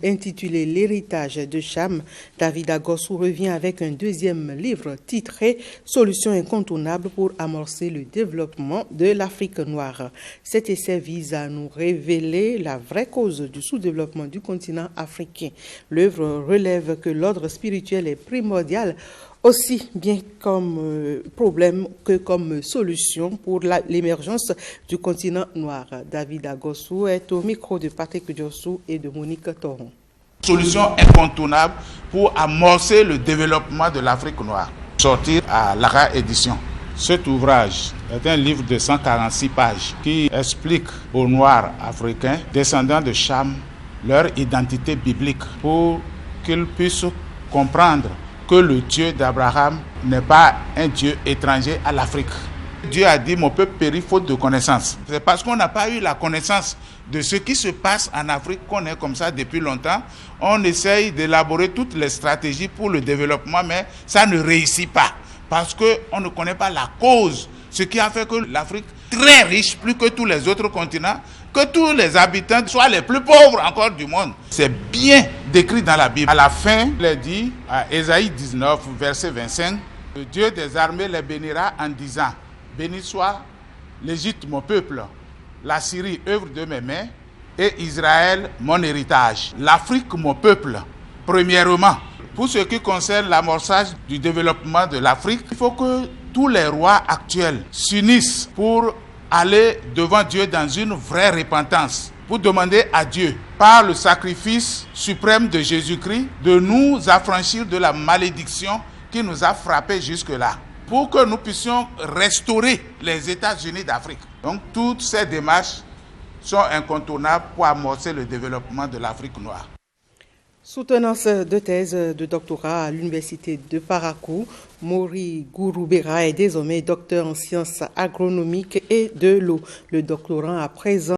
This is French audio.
Intitulé L'héritage de Cham, David Agossou revient avec un deuxième livre titré Solutions incontournables pour amorcer le développement de l'Afrique noire. Cet essai vise à nous révéler la vraie cause du sous-développement du continent africain. L'œuvre relève que l'ordre spirituel est primordial aussi bien comme problème que comme solution pour l'émergence du continent noir. David Agossou est au micro de Patrick Diossou et de Monique Toron. Solution incontournable pour amorcer le développement de l'Afrique noire. Sorti à Lara Édition. Cet ouvrage est un livre de 146 pages qui explique aux Noirs africains descendants de Cham leur identité biblique pour qu'ils puissent comprendre que le Dieu d'Abraham n'est pas un Dieu étranger à l'Afrique. Dieu a dit, mon peuple périt faute de connaissance. C'est parce qu'on n'a pas eu la connaissance de ce qui se passe en Afrique qu'on est comme ça depuis longtemps. On essaye d'élaborer toutes les stratégies pour le développement, mais ça ne réussit pas. Parce qu'on ne connaît pas la cause. Ce qui a fait que l'Afrique, très riche, plus que tous les autres continents, que tous les habitants soient les plus pauvres encore du monde. C'est bien décrit dans la Bible. À la fin, il est dit, à Ésaïe 19, verset 25, « Le Dieu des armées les bénira en disant, « Béni soit l'Égypte, mon peuple, la Syrie, œuvre de mes mains, et Israël, mon héritage. L'Afrique, mon peuple, premièrement. » Pour ce qui concerne l'amorçage du développement de l'Afrique, il faut que tous les rois actuels s'unissent pour aller devant Dieu dans une vraie repentance, pour demander à Dieu, par le sacrifice suprême de Jésus-Christ, de nous affranchir de la malédiction qui nous a frappés jusque-là, pour que nous puissions restaurer les États-Unis d'Afrique. Donc toutes ces démarches sont incontournables pour amorcer le développement de l'Afrique noire. Soutenance de thèse de doctorat à l'université de Parakou, Mori Gouroubera est désormais docteur en sciences agronomiques et de l'eau. Le doctorant à présent